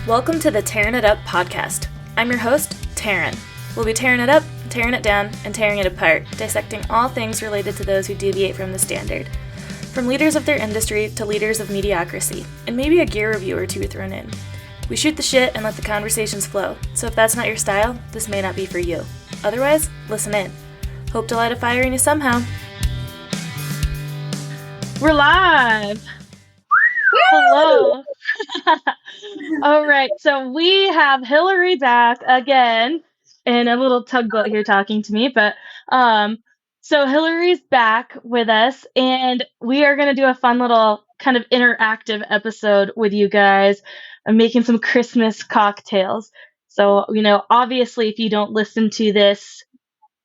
Welcome to the Tearing It Up podcast. I'm your host, Taryn. We'll be tearing it up, tearing it down, and tearing it apart, dissecting all things related to those who deviate from the standard. From leaders of their industry to leaders of mediocrity, and maybe a gear review or two thrown in. We shoot the shit and let the conversations flow, so if that's not your style, this may not be for you. Otherwise, listen in. Hope to light a fire in you somehow. We're live! Hello! All right, so we have Hilary back again, and a little tugboat here talking to me, but so Hilary's back with us, and we are going to do a fun little kind of interactive episode with you guys. I'm making some Christmas cocktails. So, obviously, if you don't listen to this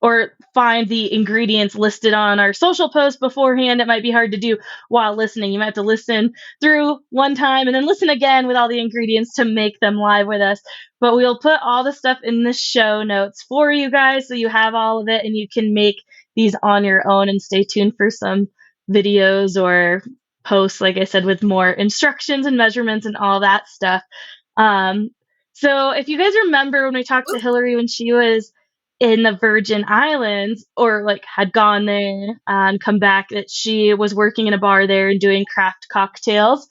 or find the ingredients listed on our social post beforehand, it might be hard to do while listening. You might have to listen through one time and then listen again with all the ingredients to make them live with us. But we'll put all the stuff in the show notes for you guys so you have all of it and you can make these on your own, and stay tuned for some videos or posts, like I said, with more instructions and measurements and all that stuff. So if you guys remember when we talked to Hilary when she was in the Virgin Islands, or had gone there and come back, that she was working in a bar there and doing craft cocktails.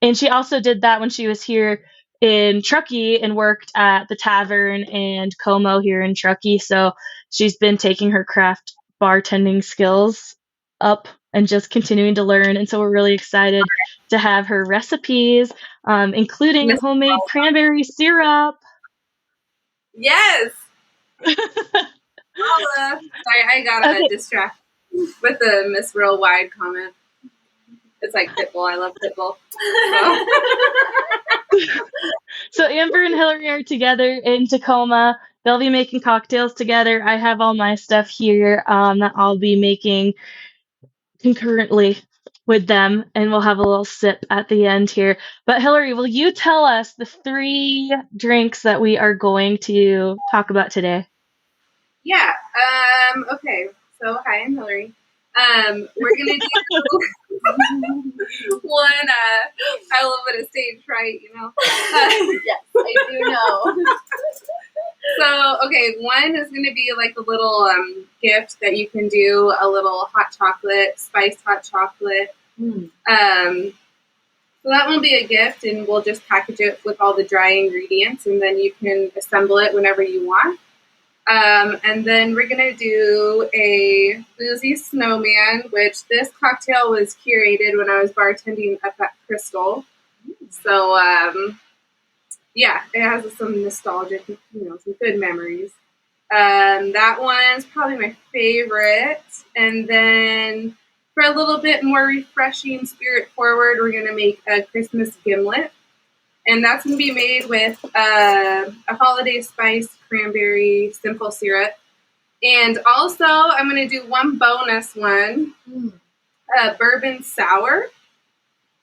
And she also did that when she was here in Truckee and worked at the Tavern and Como here in Truckee. So she's been taking her craft bartending skills up and just continuing to learn. And so we're really excited to have her recipes, including homemade cranberry syrup. Yes! Sorry, I got distracted with the Miss Real Wide comment. It's like Pitbull. I love Pitbull. So Amber and Hilary are together in Tacoma. They'll be making cocktails together. I have all my stuff here that I'll be making concurrently with them, and we'll have a little sip at the end here. But Hilary, will you tell us the 3 drinks that we are going to talk about today? Yeah. Okay. So hi, I'm Hilary. We're gonna do one. A little bit of stage fright, Yes, I do know. So okay, one is gonna be like a little gift that you can do, a little hot chocolate, spiced hot chocolate. So that will be a gift, and we'll just package it with all the dry ingredients, and then you can assemble it whenever you want. And then we're going to do a Boozy Snowman, which this cocktail was curated when I was bartending up at Crystal. So, yeah, it has some nostalgic, some good memories. That one's probably my favorite. And then for a little bit more refreshing, spirit forward, we're going to make a Christmas Gimlet. And that's going to be made with a holiday spice cranberry simple syrup. And also, I'm going to do one bonus one, bourbon sour.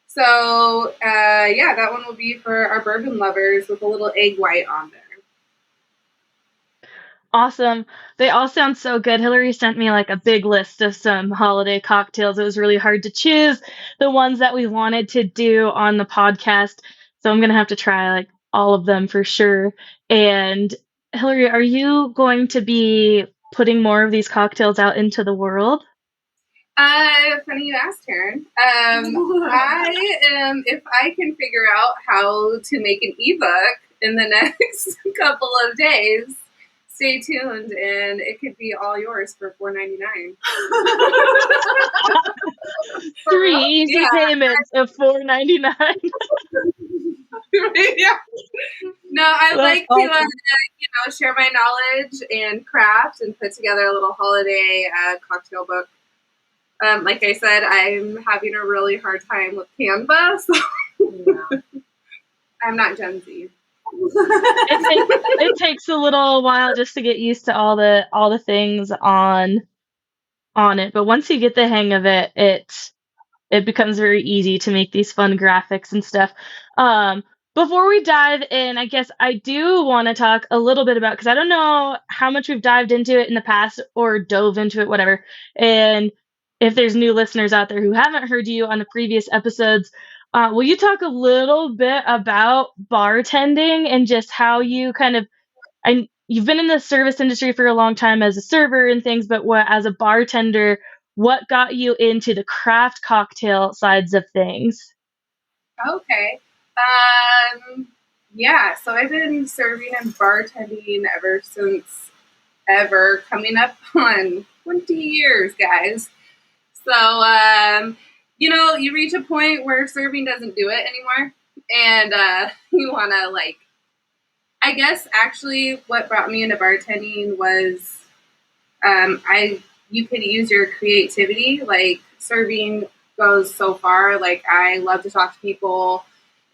So, yeah, that one will be for our bourbon lovers with a little egg white on there. Awesome. They all sound so good. Hilary sent me a big list of some holiday cocktails. It was really hard to choose the ones that we wanted to do on the podcast. So I'm going to have to try all of them for sure. And Hilary, are you going to be putting more of these cocktails out into the world? Funny you asked, Taryn. If I can figure out how to make an ebook in the next couple of days, stay tuned, and it could be all yours for $4.99. 3 easy payments of $4.99. Yeah. No, I like to share my knowledge and craft and put together a little holiday cocktail book. Like I said, I'm having a really hard time with Canva, so I'm not Gen Z. It takes a little while just to get used to all the things on it, but once you get the hang of it, it becomes very easy to make these fun graphics and stuff. Before we dive in, I guess I do want to talk a little bit about, because I don't know how much we've dived into it in the past or dove into it, whatever. And if there's new listeners out there who haven't heard you on the previous episodes, Will you talk a little bit about bartending and just how you kind of, you've been in the service industry for a long time as a server and things, but as a bartender, what got you into the craft cocktail sides of things? Okay. Yeah, so I've been serving and bartending ever since coming up on 20 years, guys. So, you reach a point where serving doesn't do it anymore. And you want to, I guess actually what brought me into bartending was you could use your creativity. Like, serving goes so far. Like, I love to talk to people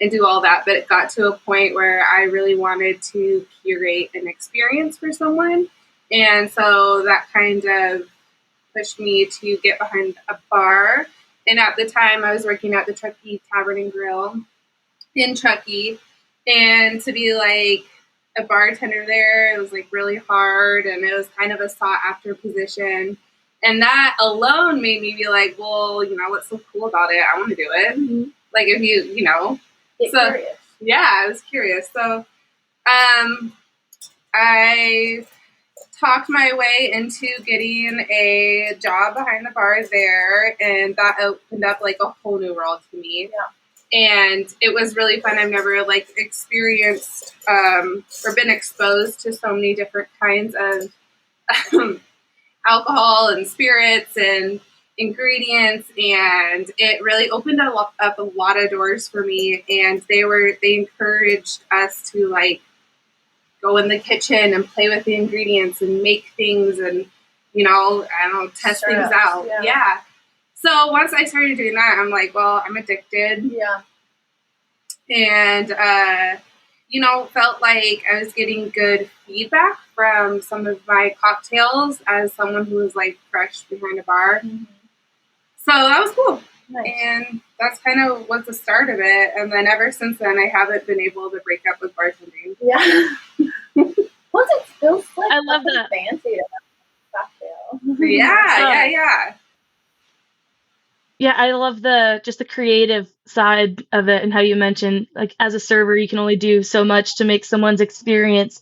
and do all that, but it got to a point where I really wanted to curate an experience for someone. And so that kind of pushed me to get behind a bar. And at the time, I was working at the Truckee Tavern and Grill in Truckee. And to be like a bartender there, it was like really hard, and it was kind of a sought after position. And that alone made me be like, well, what's so cool about it? I want to do it. Mm-hmm. Like, if Get curious. Yeah, I was curious. So I talked my way into getting a job behind the bar there, and that opened up like a whole new world to me. Yeah. And it was really fun. I've never experienced or been exposed to so many different kinds of alcohol and spirits and ingredients, and it really opened up a lot of doors for me. And they encouraged us to go in the kitchen and play with the ingredients and make things and test things out. Yeah. So once I started doing that, I'm like, well, I'm addicted. Yeah. And, felt like I was getting good feedback from some of my cocktails as someone who was fresh behind a bar. Mm-hmm. So that was cool. Nice. And that's kind of was the start of it. And then ever since then, I haven't been able to break up with bartending. Yeah. Once it feels like I love that. Fancy to have a cocktail. Yeah. Yeah, I love just the creative side of it, and how you mentioned, as a server, you can only do so much to make someone's experience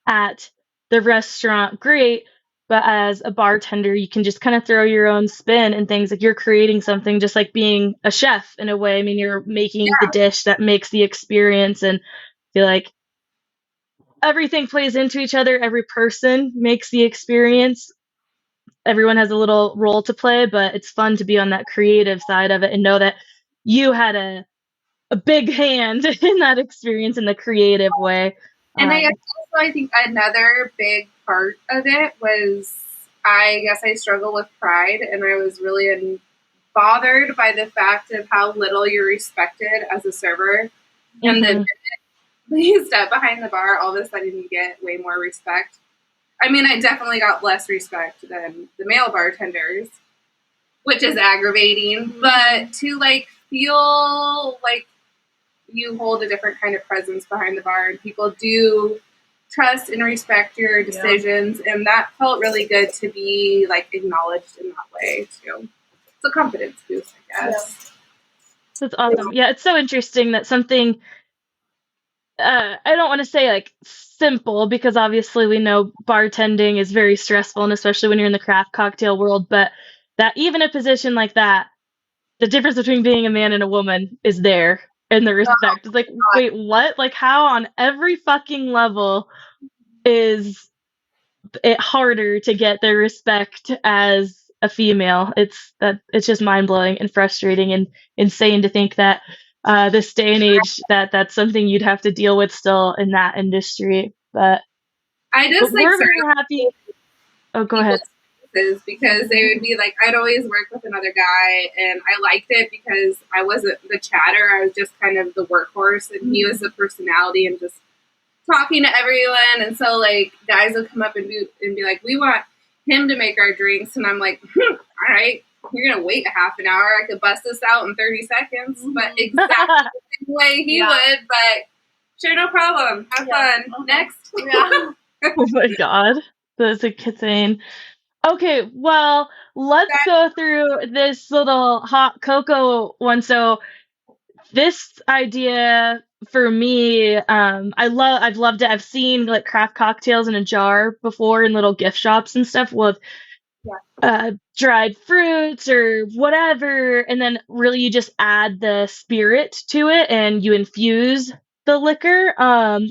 at the restaurant great, but as a bartender, you can just kind of throw your own spin and things. Like, you're creating something, just like being a chef in a way. I mean, you're making the dish that makes the experience, and I feel like everything plays into each other. Every person makes the experience. Everyone has a little role to play, but it's fun to be on that creative side of it and know that you had a big hand in that experience in the creative way. And I think another big part of it was, I guess I struggle with pride, and I was really bothered by the fact of how little you're respected as a server. Mm-hmm. And then when you step behind the bar, all of a sudden you get way more respect. I mean, I definitely got less respect than the male bartenders, which is aggravating. Mm-hmm. But to feel like you hold a different kind of presence behind the bar, and people do trust and respect your decisions, and that felt really good to be acknowledged in that way too. It's a confidence boost, I guess. Yeah. That's awesome. Yeah, it's so interesting that something. I don't want to say simple, because obviously we know bartending is very stressful, and especially when you're in the craft cocktail world, but that even a position like that, the difference between being a man and a woman is there, and the respect. It's wait, what? How on every fucking level is it harder to get the respect as a female? It's just mind-blowing and frustrating and insane to think that this day and age that's something you'd have to deal with still in that industry. But we're very happy. Oh, go ahead. Because they would be I'd always work with another guy, and I liked it because I wasn't the chatter. I was just kind of the workhorse, and he was the personality and just talking to everyone. And so guys would come up and be like, we want him to make our drinks. And I'm like, all right, you're going to wait a half an hour. I could bust this out in 30 seconds, but exactly the same way he would. But sure, no problem. Have fun. Next. Yeah. Oh my God. That's insane. Okay, well, let's go through this little hot cocoa one. So this idea for me, I've loved it. I've seen like craft cocktails in a jar before in little gift shops and stuff with dried fruits or whatever, and then really you just add the spirit to it and you infuse the liquor.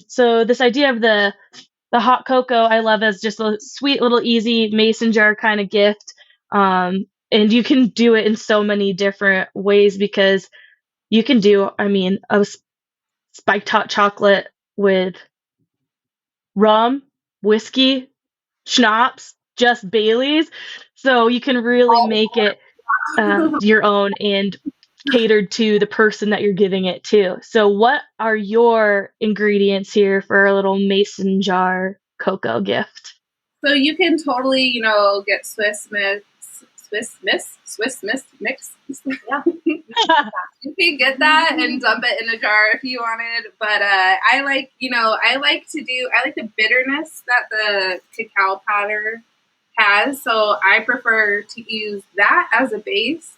So this idea of the hot cocoa I love as just a sweet little easy mason jar kind of gift. And you can do it in so many different ways because you can do, I mean, spiked hot chocolate with rum, whiskey, schnapps, just Baileys. So you can really make it your own and catered to the person that you're giving it to. So, what are your ingredients here for a little mason jar cocoa gift? So you can totally, get Swiss Miss mix. Yeah. You can get that and dump it in a jar if you wanted. But I like the bitterness that the cacao powder has. So I prefer to use that as a base.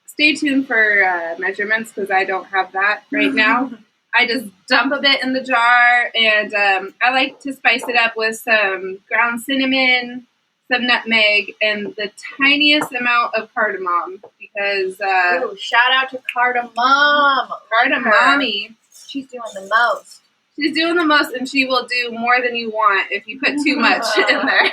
Stay tuned for measurements because I don't have that right now. I just dump a bit in the jar, and I like to spice it up with some ground cinnamon, some nutmeg, and the tiniest amount of cardamom because shout out to Cardamom. Cardamommy. She's doing the most. She's doing the most, and she will do more than you want if you put too much in there.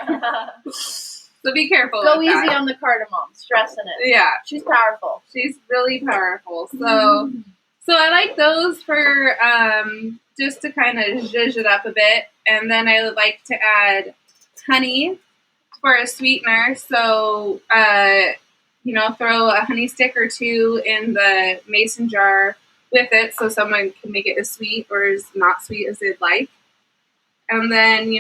So be careful. Go with easy that. on the cardamom, stressing it. Yeah. She's powerful. She's really powerful. So I like those for just to kind of zhuzh it up a bit. And then I would like to add honey for a sweetener. So, throw a honey stick or two in the mason jar with it so someone can make it as sweet or as not sweet as they'd like. And then,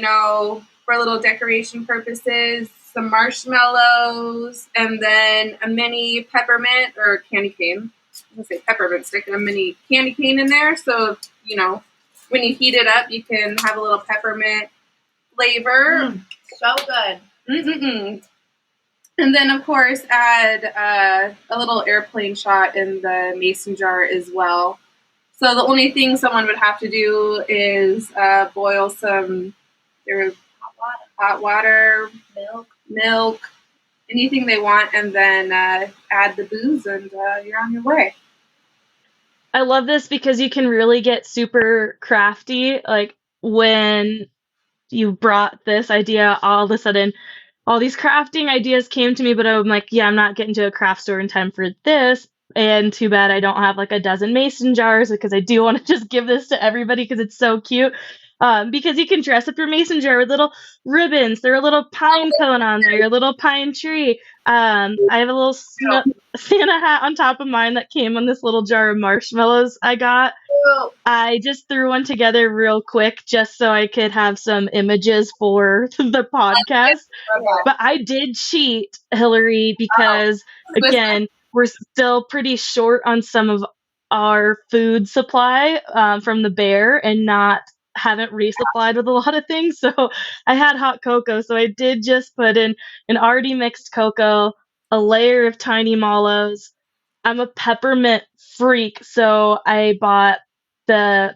for little decoration purposes, some marshmallows, and then a mini peppermint or candy cane. I'm going to say peppermint stick and a mini candy cane in there. So, when you heat it up, you can have a little peppermint flavor. So good. Mm-mm-mm. And then, of course, add a little airplane shot in the mason jar as well. So the only thing someone would have to do is boil some hot water, milk, anything they want, and then add the booze, and you're on your way. I love this because you can really get super crafty. Like when you brought this idea, all of a sudden, all these crafting ideas came to me, but I'm like, yeah, I'm not getting to a craft store in time for this. And too bad I don't have like a dozen mason jars because I do want to just give this to everybody because it's so cute. Because you can dress up your mason jar with little ribbons. There are a little pine cone on there, a little pine tree. I have a little Santa hat on top of mine that came on this little jar of marshmallows I got. I just threw one together real quick just so I could have some images for the podcast. But I did cheat, Hilary, because, again, we're still pretty short on some of our food supply from the bear and haven't resupplied with a lot of things. So I had hot cocoa. So I did just put in an already mixed cocoa, a layer of tiny mallows. I'm a peppermint freak. So I bought the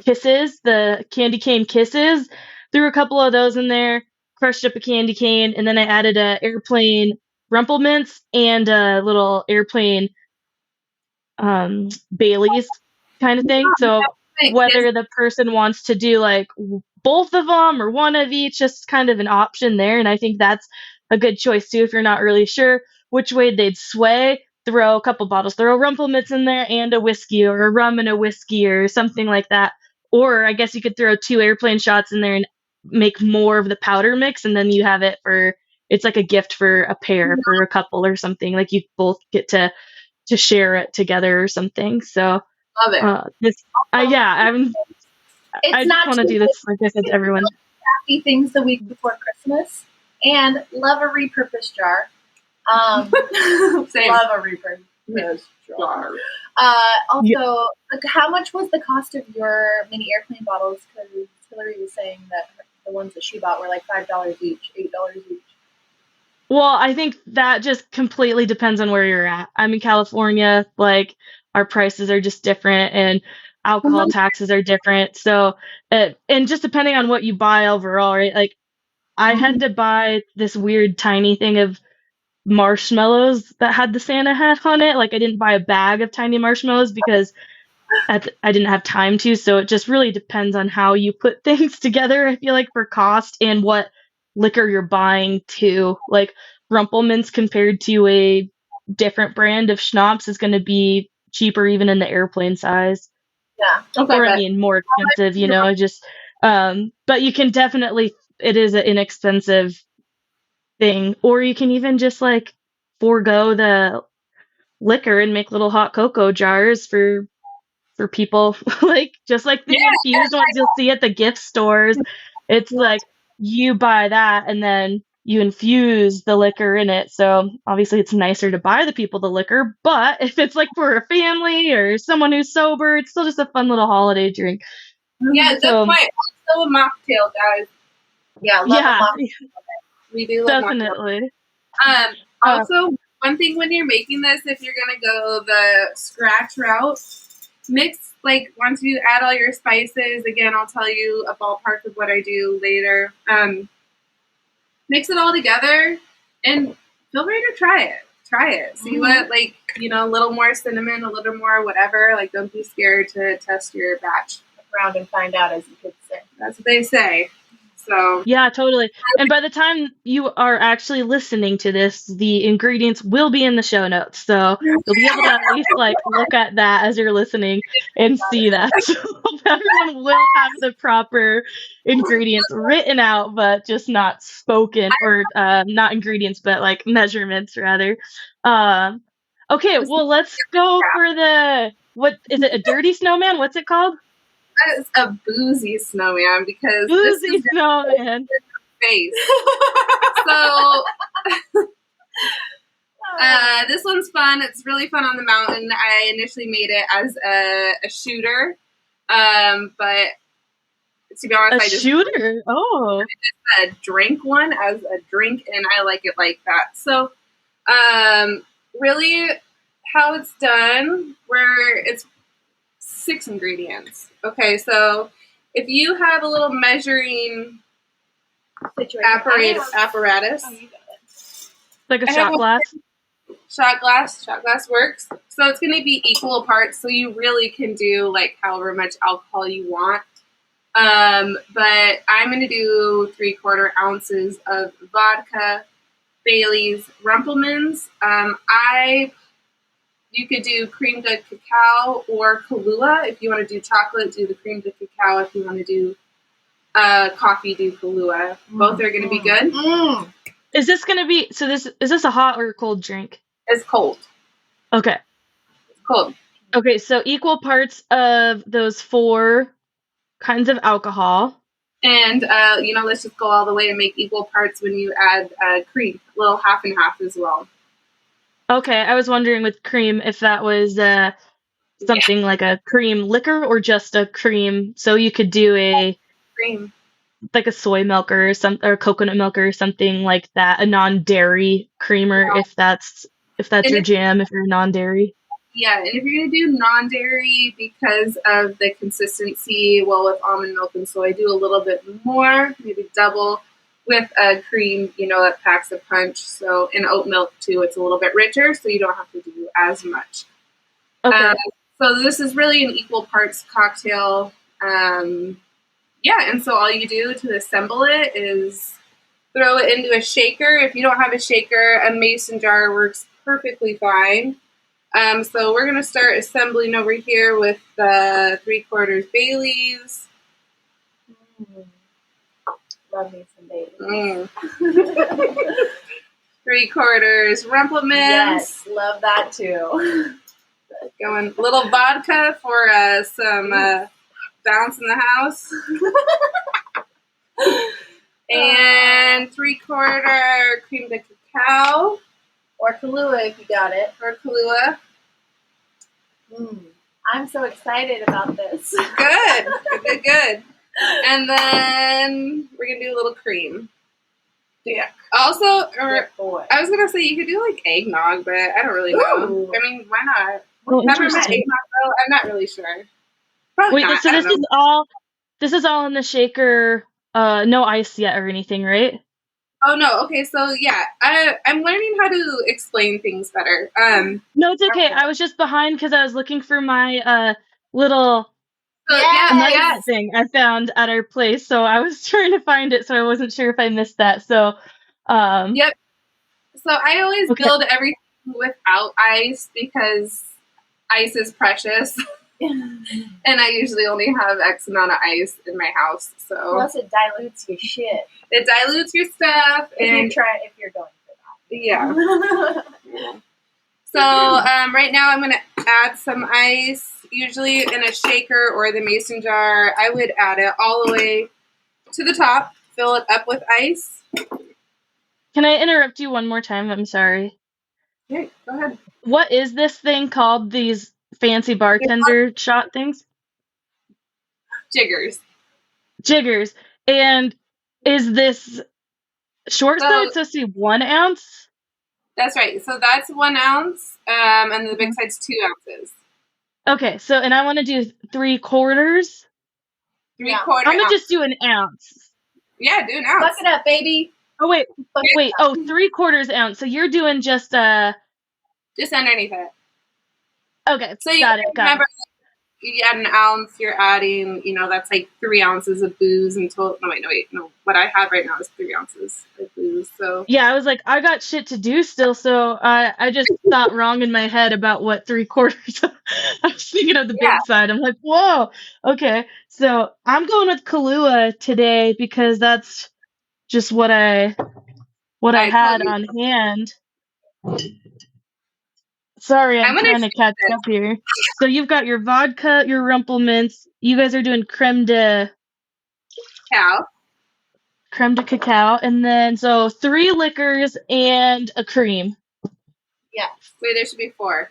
kisses, the candy cane kisses, threw a couple of those in there, crushed up a candy cane, and then I added a airplane Rumpleminze and a little airplane Bailey's kind of thing. So whether the person wants to do like both of them or one of each, just kind of an option there. And I think that's a good choice too. If you're not really sure which way they'd sway, throw a couple bottles, throw a Rumpleminze in there and a whiskey or a rum and a whiskey or something like that. Or I guess you could throw 2 airplane shots in there and make more of the powder mix. And then you have it it's like a gift for a pair, for a couple or something. Like you both get to share it together or something. So love it. I just want to do this, like I said to everyone. Crafty things the week before Christmas, and love a repurposed jar. Same. Love a repurposed jar. Also, how much was the cost of your mini airplane bottles? Because Hilary was saying that the ones that she bought were like $5 each, $8 each. Well, I think that just completely depends on where you're at. I'm in California, like our prices are just different and alcohol taxes are different. So, and just depending on what you buy overall, right? Like I had to buy this weird tiny thing of marshmallows that had the Santa hat on it. Like I didn't buy a bag of tiny marshmallows because I didn't have time to. So it just really depends on how you put things together, I feel like, for cost and what liquor you're buying too. Like Rumpleminze compared to a different brand of schnapps is going to be cheaper even in the airplane size. Yeah. Okay. Or I mean more expensive, just but you can definitely, it is an inexpensive thing. Or you can even just like forego the liquor and make little hot cocoa jars for people, like just like the infused ones you'll see at the gift stores. It's like you buy that and then you infuse the liquor in it. So obviously it's nicer to buy the people the liquor, but if it's like for a family or someone who's sober, it's still just a fun little holiday drink. Yeah, good point. Also a mocktail, guys. Yeah, love a mocktail. We do love definitely. Mocktails. Also, one thing when you're making this, if you're gonna go the scratch route, mix, like, once you add all your spices, again, I'll tell you a ballpark of what I do later. Mix it all together and feel free to try it. Try it. See what, like, a little more cinnamon, a little more whatever. Like, don't be scared to test your batch. Look around and find out, as you could say. That's what they say. So yeah, totally. And by the time you are actually listening to this, the ingredients will be in the show notes. So you'll be able to at least like look at that as you're listening and see that. So everyone will have the proper ingredients written out, but just not spoken, or not ingredients, but like measurements rather. Okay, well, let's go for what is it? A dirty snowman? What's it called? that is a boozy snowman because Boozy snowman. Face. So this one's fun. It's really fun on the mountain. I initially made it as a shooter, but to be honest, I just drink one as a drink, and I like it like that. So really, how it's done, where it's 6 ingredients. Okay, so if you have a little measuring apparatus. Like a shot glass? Shot glass works. So it's going to be equal parts, so you really can do like however much alcohol you want. But I'm going to do 3/4 ounces of vodka, Bailey's, Rumpleminze. You could do Creme de Cacao or Kahlua. If you want to do chocolate, do the Creme de Cacao. If you want to do coffee, do Kahlua. Both are going to be good. Is this going to be, is this a hot or a cold drink? It's cold. Okay. It's cold. Okay, so equal parts of those 4 kinds of alcohol. And, let's just go all the way and make equal parts when you add cream. A little half and half as well. Okay, I was wondering with cream if that was something like a cream liquor or just a cream. So you could do a cream, like a soy milk or or coconut milk or something like that, a non-dairy creamer, if that's your jam, if you're non-dairy. Yeah, and if you're gonna do non-dairy, because of the consistency, well, with almond milk and soy, do a little bit more, maybe double. With a cream, that packs a punch. So in oat milk too, it's a little bit richer, so you don't have to do as much. Okay. So this is really an equal parts cocktail. And so all you do to assemble it is throw it into a shaker. If you don't have a shaker, a mason jar works perfectly fine. So we're gonna start assembling over here with the 3/4 Bailey's. Love me some Bailey's. 3/4 Rumpleminze. Yes, love that too. Going little vodka for some bounce in the house. And 3/4 Creme de Cacao. Or Kahlua if you got it. Or Kahlua. I'm so excited about this. Good. And then we're going to do a little cream. Dick. Also, or Dick boy. I was gonna say you could do like eggnog, but I don't really know. Ooh. I mean, why not? Oh, Peppermint interesting. eggnog though, I'm not really sure. Probably Wait, not. so I don't know. this is all in the shaker, no ice yet or anything, right? Oh no. Okay, so yeah, I'm learning how to explain things better. No, it's okay. I was just behind because I was looking for my little So nugget yes. thing I found at our place, so I was trying to find it, so I wasn't sure if I missed that. So, Yep. So I always okay. build everything without ice because ice is precious. And I usually only have X amount of ice in my house, so Plus, it dilutes your shit. it dilutes your stuff. If you're going for that. Yeah. So right now I'm gonna add some ice. Usually in a shaker or the mason jar, I would add it all the way to the top. Fill it up with ice. Can I interrupt you one more time? I'm sorry. Okay, go ahead. What is this thing called? These fancy bartender shot things? Jiggers. Jiggers. And is this short side supposed to be 1 ounce? That's right. So that's 1 ounce, and the big side's 2 ounces. Okay, so and I want to do 3/4. 3/4 I'm gonna ounce. just do an ounce. Yeah, do an ounce. Fuck it up, baby. Oh wait. Oh, 3/4 ounce. So you're doing just underneath it. Okay, So you got it. remember, you add an ounce, you're adding, that's like 3 ounces of booze until. No. What I have right now is 3 ounces of booze. So yeah, I was like, I got shit to do still, so I just thought wrong in my head about what 3/4. I was thinking of the big side. I'm like, whoa, okay. So I'm going with Kahlua today because that's just what I had on hand. Sorry, I'm trying to catch up here. So you've got your vodka, your Rumpleminze. You guys are doing creme de cacao, and then so 3 liquors and a cream. Yes. Wait, there should be 4.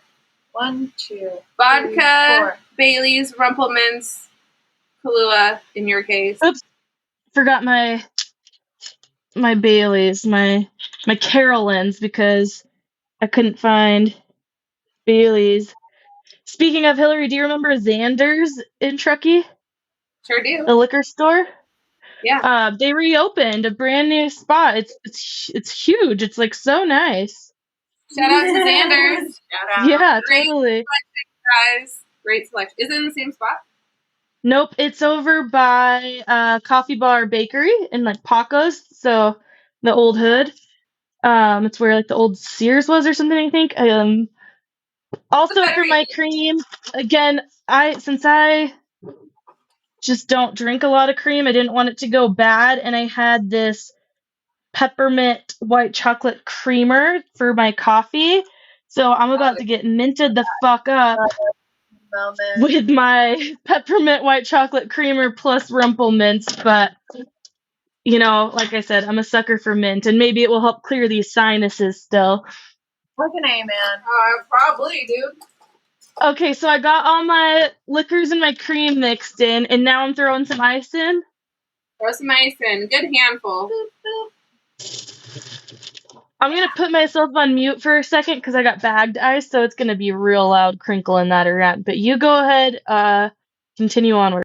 1, 2, vodka, 3, Bailey's, Rumpleminze, Kahlua. In your case. Oops, forgot my Bailey's, my Carolyn's because I couldn't find Bailey's. Speaking of Hilary, do you remember Xander's in Truckee? Sure do. The liquor store? Yeah. They reopened a brand new spot. It's huge. It's like so nice. Shout out to Xander's. Shout out. Yeah, Great totally. guys. Great selection. Is it in the same spot? Nope, it's over by Coffee Bar Bakery in like Paco's, so the old hood. It's where like the old Sears was or something, I think. Also for my cream, again, since I just don't drink a lot of cream, I didn't want it to go bad, and I had this peppermint white chocolate creamer for my coffee. So I'm about to get minted the fuck up with my peppermint white chocolate creamer plus Rumpleminze, but like I said, I'm a sucker for mint, and maybe it will help clear these sinuses still. Fucking A, man. Probably, dude. Okay, so I got all my liquors and my cream mixed in, and now I'm throwing some ice in. Throw some ice in. Good handful. Boop, boop. I'm going to put myself on mute for a second because I got bagged ice, so it's going to be real loud crinkling that around. But you go ahead, continue onward.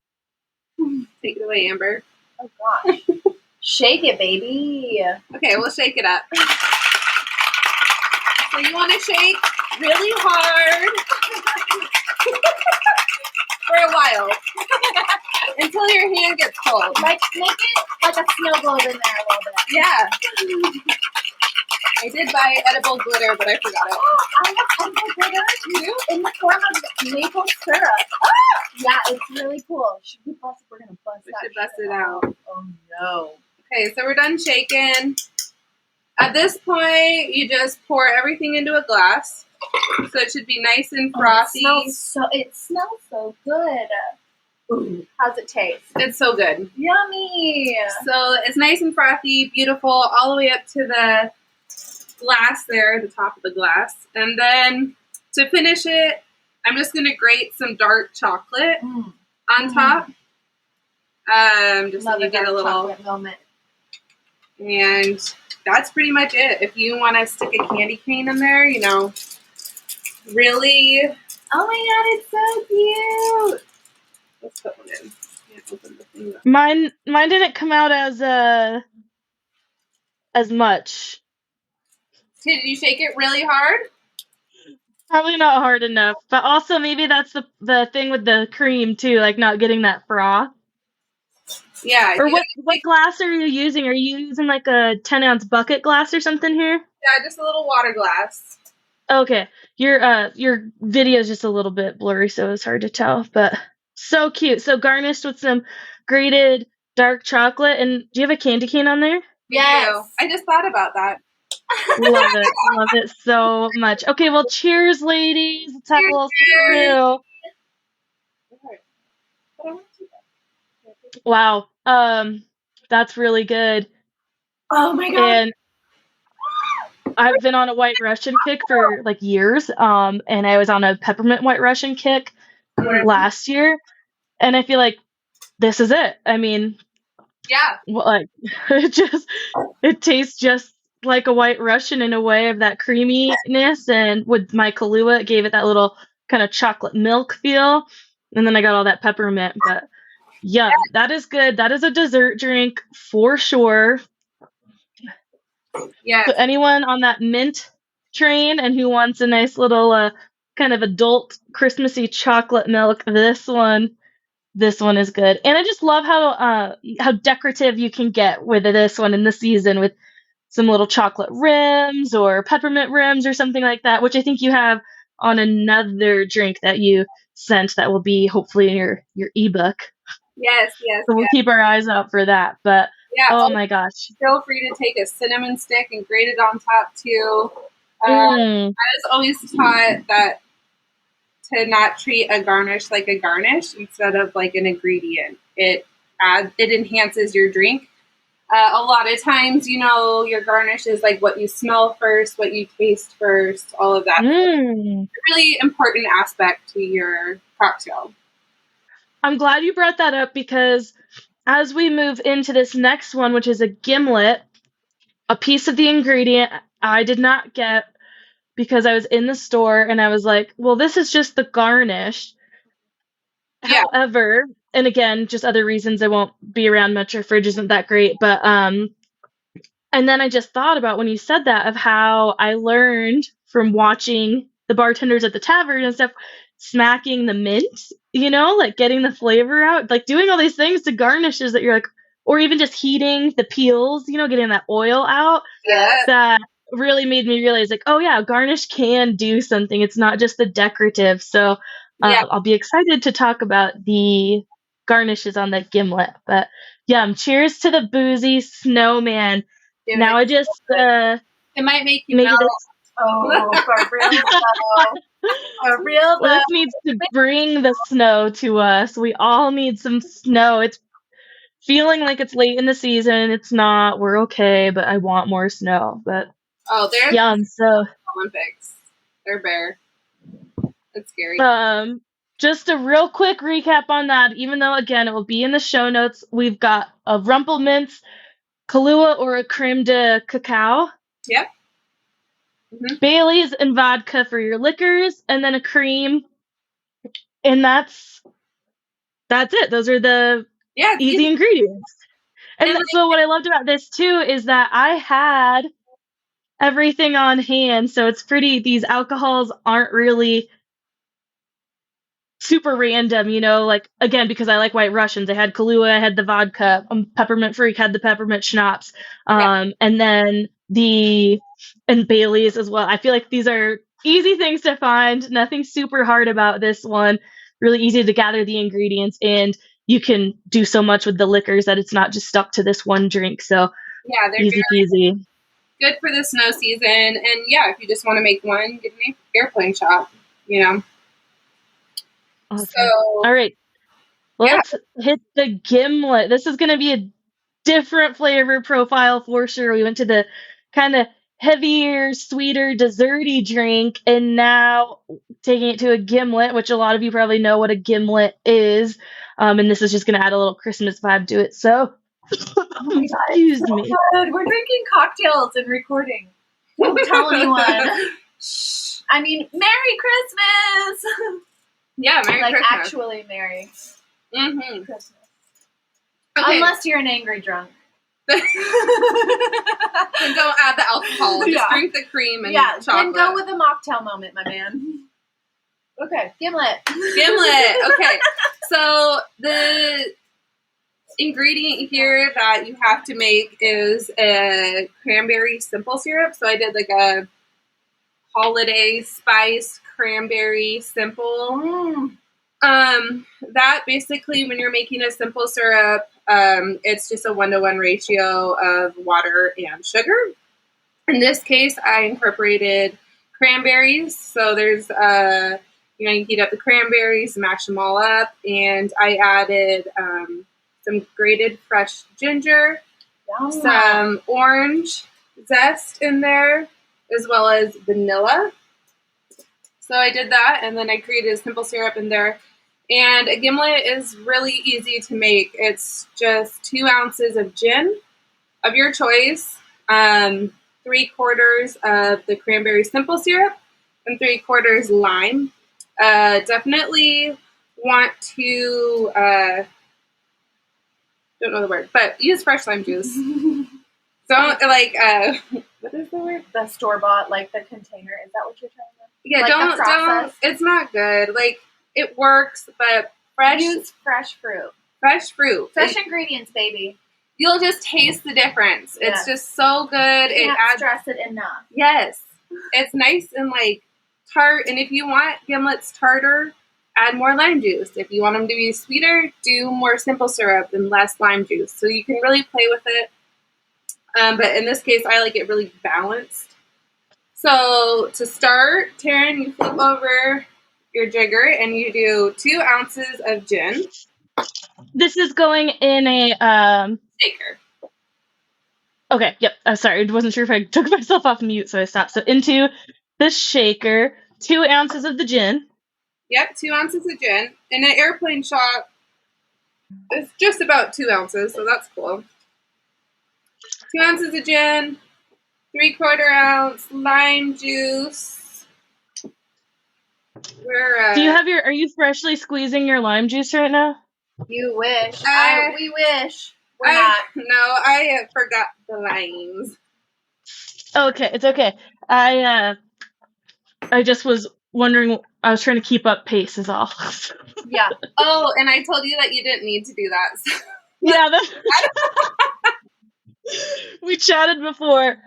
Take it away, Amber. Oh, gosh. Shake it, baby. Okay, we'll shake it up. So you want to shake really hard for a while until your hand gets cold. Like, make it like a snow globe in there a little bit. Yeah. I did buy edible glitter, but I forgot it. Oh, I have edible glitter too in the form of maple syrup. Oh, yeah, it's really cool. Should we bust? We're gonna bust. We should bust it out. Oh no. Okay, so we're done shaking. At this point, you just pour everything into a glass. So it should be nice and frothy. It smells so good. Ooh, how's it taste? It's so good. Yummy. So it's nice and frothy, beautiful, all the way up to the glass there, the top of the glass. And then to finish it, I'm just going to grate some dark chocolate on top. Just so you get a little moment. And that's pretty much it. If you want to stick a candy cane in there, really. Oh my god, it's so cute. Let's put one in. Can't open the thing up. Mine didn't come out as much. Did you shake it really hard? Probably not hard enough, but also maybe that's the thing with the cream too, like not getting that froth. Yeah. Or what glass are you using? Are you using like a 10-ounce bucket glass or something here? Yeah, just a little water glass. Okay, your video is just a little bit blurry, so it's hard to tell, but so cute. So garnished with some grated dark chocolate, and do you have a candy cane on there? Yes. I just thought about that. Love it so much. Okay, well, cheers, ladies. Let's have a little screw. Wow, that's really good. Oh my god. And I've been on a White Russian kick for like years, and I was on a peppermint White Russian kick last year, and I feel like this is it. I mean, yeah, like it tastes just like a White Russian in a way of that creaminess, and with my Kahlua, it gave it that little kind of chocolate milk feel, and then I got all that peppermint. But yeah, that is good. That is a dessert drink for sure. Yeah. So anyone on that mint train and who wants a nice little kind of adult Christmassy chocolate milk, this one is good. And I just love how decorative you can get with this one in the season with some little chocolate rims or peppermint rims or something like that, which I think you have on another drink that you sent that will be hopefully in your ebook. Yes. So we'll keep our eyes out for that. But yeah, oh my gosh. Feel free to take a cinnamon stick and grate it on top too. I was always taught that to not treat a garnish like a garnish instead of like an ingredient. It enhances your drink. A lot of times, your garnish is like what you smell first, what you taste first, all of that. It's a really important aspect to your cocktail. I'm glad you brought that up because as we move into this next one, which is a gimlet, a piece of the ingredient I did not get because I was in the store and I was like, well, this is just the garnish. Yeah. However, and again, just other reasons I won't be around much. Our fridge isn't that great. But and then I just thought about when you said that of how I learned from watching the bartenders at the tavern and stuff, smacking the mint, like getting the flavor out, like doing all these things to garnishes that you're like, or even just heating the peels, getting that oil out. Yeah. That really made me realize like, oh yeah, garnish can do something. It's not just the decorative. So I'll be excited to talk about the garnishes on that gimlet. But yeah, cheers to the Boozy Snowman. Now I just it might make you melt. For real. Liz needs to bring the snow to us. We all need some snow. It's feeling like it's late in the season. It's not. We're okay, but I want more snow. But there's yum. So Olympics. They're bare. That's scary. Just a real quick recap on that. Even though again it will be in the show notes, we've got a Rumpleminze, Kahlua or a Creme de Cacao. Yep. Bailey's and vodka for your liquors, and then a Creme. And that's it. Those are the easy ingredients. And so what I loved about this too is that I had everything on hand. So it's pretty, these alcohols aren't really super random, like again, because I like White Russians. I had Kahlua, I had the vodka, Peppermint Freak had the peppermint schnapps. And then and Bailey's as well. I feel like these are easy things to find. Nothing super hard about this one. Really easy to gather the ingredients, and you can do so much with the liquors that it's not just stuck to this one drink. So they're easy peasy. Good for the snow season. And if you just want to make one, get an airplane shot, Awesome. So, all right, let's hit the gimlet. This is going to be a different flavor profile for sure. We went to the kind of heavier, sweeter, desserty drink, and now taking it to a gimlet, which a lot of you probably know what a gimlet is. And this is just going to add a little Christmas vibe to it. So Excuse me. God, we're drinking cocktails and recording. Don't tell anyone. Shh. I mean, Merry Christmas! Yeah, Merry like, Christmas. actually Merry Mm-hmm. Christmas. Okay. Unless you're an angry drunk. Then don't add the alcohol. Just Yeah. drink the cream and Yeah, chocolate. then go with a mocktail moment, my man. Okay, Gimlet. Gimlet. Okay. So the ingredient here that you have to make is a cranberry simple syrup. So I did like a holiday spice cranberry simple. That basically, when you're making a simple syrup, it's just a 1-to-1 ratio of water and sugar. In this case, I incorporated cranberries. So there's, you heat up the cranberries, mash them all up, and I added some grated fresh ginger, some orange zest in there, as well as vanilla. So I did that, and then I created a simple syrup in there. And a gimlet is really easy to make. It's just 2 ounces of gin of your choice, 3/4 of the cranberry simple syrup, and 3/4 lime. Definitely want to, don't know the word, but use fresh lime juice. Don't, what is the word? The store-bought, like the container. Is that what you're trying to? Yeah, like don't, it's not good. Like, it works, but use fresh fruit. Fresh fruit. Fresh ingredients, baby. You'll just taste the difference. Yeah. It's just so good. You can't stress it enough. Yes. It's nice and like tart. And if you want gimlets tartar, add more lime juice. If you want them to be sweeter, do more simple syrup and less lime juice. So you can really play with it. But in this case, I like it really balanced. So to start, Taryn, you flip over your jigger and you do 2 ounces of gin. This is going in a shaker. Okay, yep. Sorry, I wasn't sure if I took myself off mute, so I stopped. So into the shaker, 2 ounces of the gin. Yep, 2 ounces of gin. In an airplane shot, it's just about 2 ounces, so that's cool. 2 ounces of gin, 3/4 ounce lime juice. Are you freshly squeezing your lime juice right now? You wish. We wish. We're not. No, I forgot the limes. Okay, it's okay. I just was wondering. I was trying to keep up pace, is all. Yeah. Oh, and I told you that you didn't need to do that. So. Yeah, we chatted before.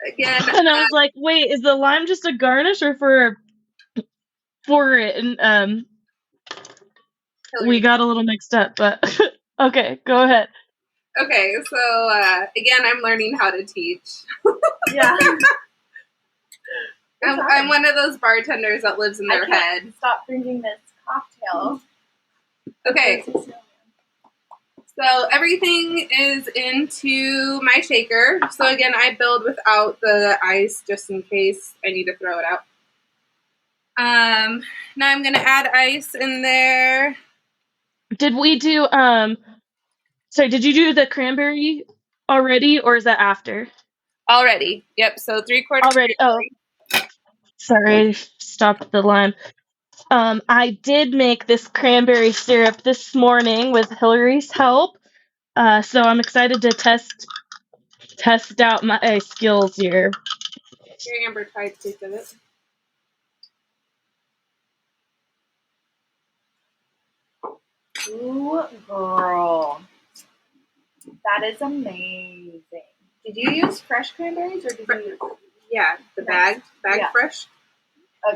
Again, and I was like, "Wait, is the lime just a garnish or for it?" And we got a little mixed up, but okay, go ahead. Okay, so again, I'm learning how to teach. Yeah. I'm one of those bartenders that lives in their head. Stop drinking this cocktail. Okay. So everything is into my shaker. So again, I build without the ice just in case I need to throw it out. Now I'm going to add ice in there. Did we do, did you do the cranberry already, or is that after? Already. Yep, so 3/4. Already. Cranberry. Oh, sorry, stopped the lime. I did make this cranberry syrup this morning with Hilary's help, so I'm excited to test out my skills here. Here, Amber, try a taste of it. Ooh, girl. That is amazing. Did you use fresh cranberries or did you use... Yeah, the bag fresh.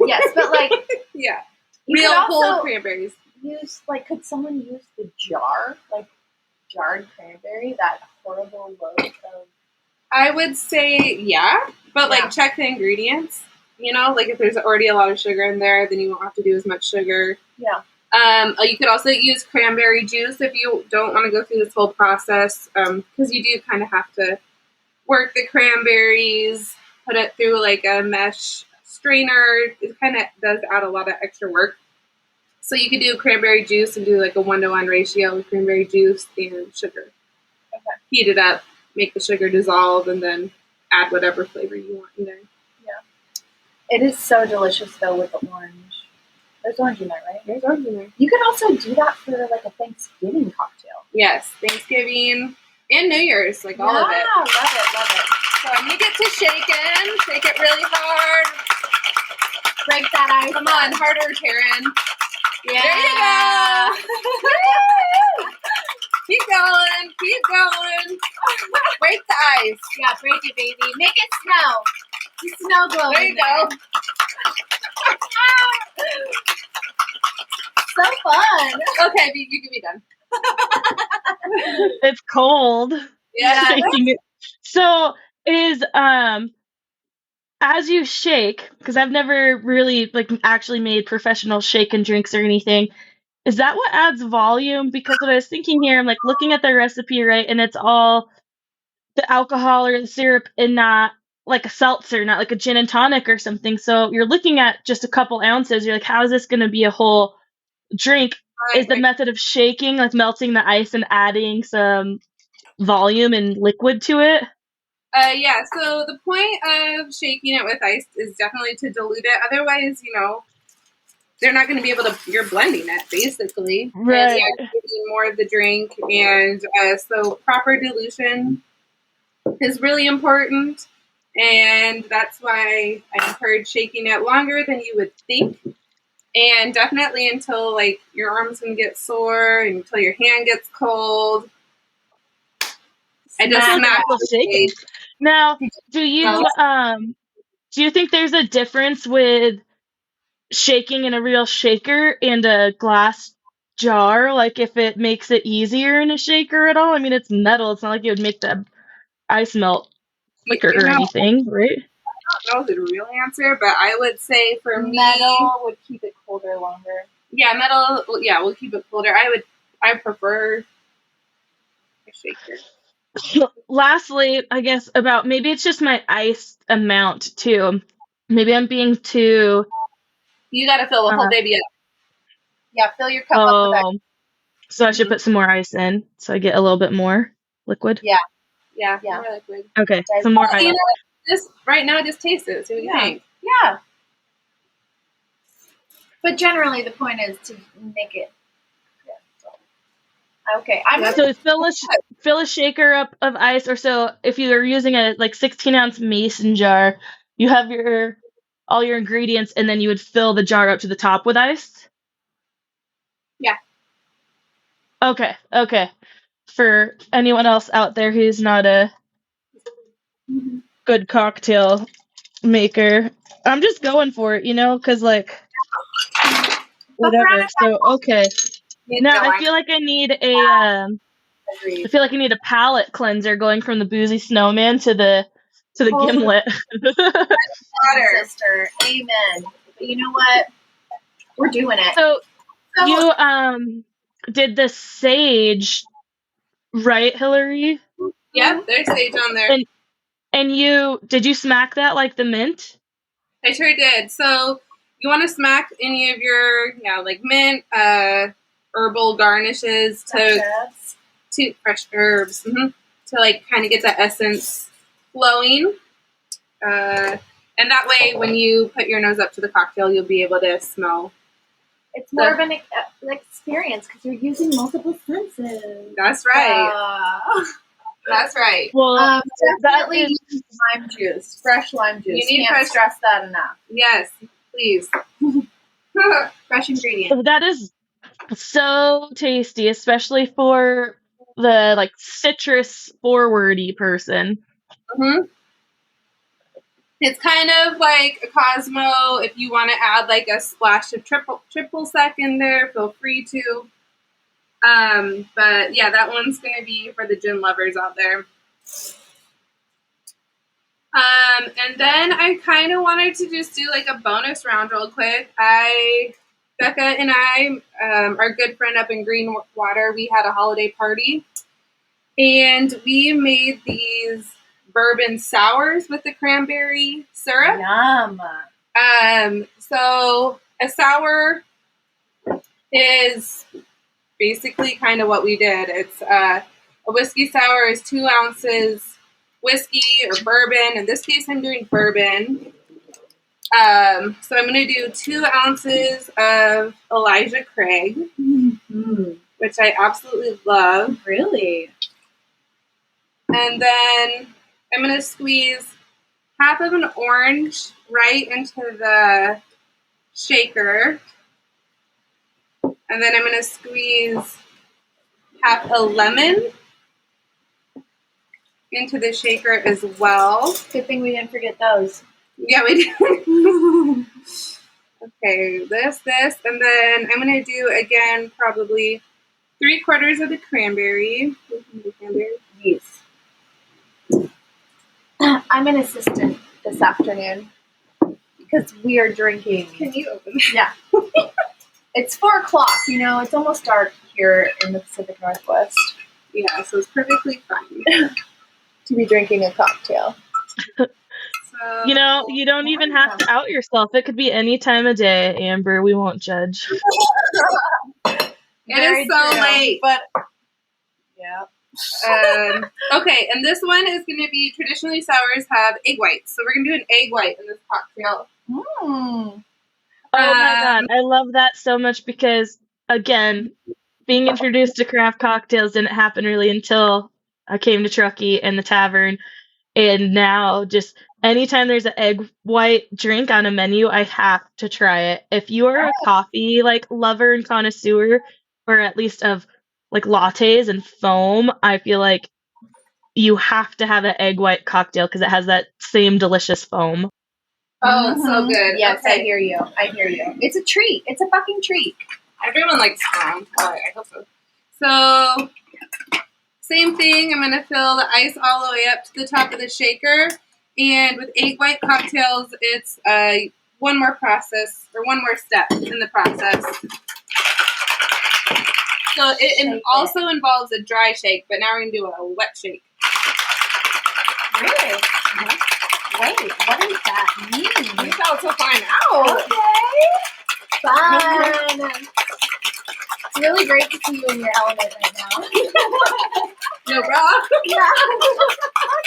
Yes, but like... Yeah. You Real could whole cranberries. Could someone use the jar? Like, jarred cranberry? That horrible load of... I would say, yeah. But, check the ingredients. You know, like, if there's already a lot of sugar in there, then you won't have to do as much sugar. Yeah. You could also use cranberry juice if you don't want to go through this whole process, because you do kind of have to work the cranberries, put it through, like, a mesh strainer. It kind of does add a lot of extra work. So you could do cranberry juice and do, like, a 1-to-1 ratio of cranberry juice and sugar. heat it up, make the sugar dissolve, and then add whatever flavor you want in there. It is so delicious though with the orange. There's orange in there, right? There's orange in there. You can also do that for like a Thanksgiving cocktail. Yes, Thanksgiving and New Year's, like all of it. Yeah, love it. So you get to shake it really hard. Break that ice. Come on, harder, Taryn. Yeah. There you go. Keep going. Break the ice. Yeah, break it, baby. Make it snow. The snow globe. There you go. So fun. Okay, you can be done. It's cold. Yeah. Shaking it. So is as you shake, because I've never really like actually made professional shake and drinks or anything, is that what adds volume? Because what I was thinking here, I'm like looking at the recipe, right, and it's all the alcohol or the syrup and not like a seltzer, not like a gin and tonic or something. So you're looking at just a couple ounces. You're like, how is this going to be a whole drink? Is the method of shaking, like melting the ice and adding some volume and liquid to it? Yeah, so the point of shaking it with ice is definitely to dilute it. Otherwise, they're not going to be able to, you're blending it, basically. Right. And you're getting more of the drink. And so proper dilution is really important. And that's why I encourage shaking it longer than you would think. And definitely until, like, your arm's going to get sore, and until your hand gets cold. I just smack shaking. Now, do you think there's a difference with shaking in a real shaker and a glass jar? Like if it makes it easier in a shaker at all? I mean, it's metal. It's not like it would make the ice melt quicker or anything, right? I don't know the real answer, but I would say for me, metal would keep it colder longer. Yeah, metal. Yeah, will keep it colder. I prefer a shaker. Lastly, I guess about maybe it's just my ice amount too. Maybe I'm being too. You got to fill the whole baby up. Yeah, fill your cup up with ice. So I should put some more ice in so I get a little bit more liquid? Yeah. More liquid. Okay, some more ice. Just right now, just taste it. See what you think. Yeah. But generally, the point is to make it. Okay. So fill a shaker up of ice, or so if you're using a 16-ounce mason jar, you have all your ingredients, and then you would fill the jar up to the top with ice? Yeah. Okay. For anyone else out there who's not a good cocktail maker, I'm just going for it, because whatever. So okay. Now I feel like I need a palate cleanser going from the Boozy Snowman to the Gimlet. Sister, amen. But you know what? We're doing it. So you did the sage, right, Hilary? Yep, there's sage on there. And did you smack that like the mint? I sure did. So you want to smack any of your mint, herbal garnishes to fresh herbs to kind of get that essence flowing. And that way, when you put your nose up to the cocktail, you'll be able to smell. It's more of an experience because you're using multiple senses. That's right. That's right. Well, definitely use lime juice, fresh lime juice. You need Can't stress that enough. Yes, please. Fresh ingredients. That is so tasty, especially for the citrus forwardy person. Mm-hmm. It's kind of like a Cosmo. If you want to add a splash of triple sec in there, feel free to. But yeah, that one's going to be for the gin lovers out there. And then I kind of wanted to just do a bonus round real quick. Becca and I, our good friend up in Greenwater, we had a holiday party, and we made these bourbon sours with the cranberry syrup. Yum. So a sour is basically kind of what we did. It's A whiskey sour is 2 ounces whiskey or bourbon. In this case, I'm doing bourbon. So I'm going to do 2 ounces of Elijah Craig, which I absolutely love. Really? And then I'm going to squeeze half of an orange right into the shaker. And then I'm going to squeeze half a lemon into the shaker as well. Good thing we didn't forget those. Yeah, we did. Okay, this, and then I'm going to do, again, probably 3/4 of the cranberry. Yes. I'm an assistant this afternoon because we are drinking. Can you open it? Yeah. It's 4:00, it's almost dark here in the Pacific Northwest. Yeah, so it's perfectly fine to be drinking a cocktail. So, you don't even have to out yourself. It could be any time of day, Amber. We won't judge. It is so late. But yeah. Okay, and this one is going to be, traditionally sours have egg whites. So we're going to do an egg white in this cocktail. Mm. Oh my god, I love that so much because, again, being introduced to craft cocktails didn't happen really until I came to Truckee and the tavern. And now, just anytime there's an egg white drink on a menu, I have to try it. If you are a coffee lover and connoisseur, or at least of lattes and foam, I feel like you have to have an egg white cocktail because it has that same delicious foam. Oh, it's so good. Yes, okay. I hear you. It's a treat. It's a fucking treat. Everyone likes foam. Oh, I hope so. So, same thing. I'm going to fill the ice all the way up to the top of the shaker. And with egg white cocktails, it's one more process, or one more step in the process. So it also involves a dry shake, but now we're going to do a wet shake. Really? Wait, what does that mean? You about to find out. Okay. Fun. It's really great to see you in your element right now. No bra? Yeah.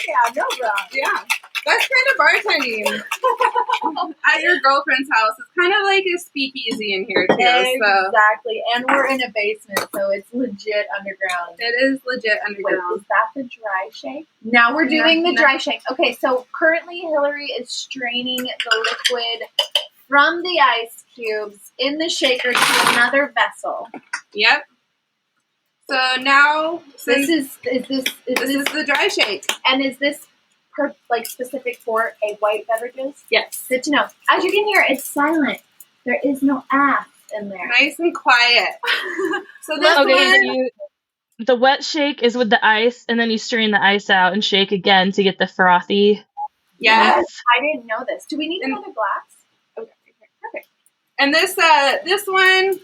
Yeah, no bra. Yeah. That's kind of bartending at your girlfriend's house. It's kind of like a speakeasy in here, too. Exactly. And we're in a basement, so it's legit underground. It is legit underground. Wait, is that the dry shake? Now we're doing the dry shake. Okay, so currently Hilary is straining the liquid from the ice cubes in the shaker to another vessel. Yep. So now, This is the dry shake. And is this specific for egg white beverages? Yes. Good to know. As you can hear, it's silent. There is no ass in there. Nice and quiet. So this one, the wet shake is with the ice, and then you strain the ice out and shake again to get the frothy. Yes. I didn't know this. Do we need another glass? Okay, perfect. And this one,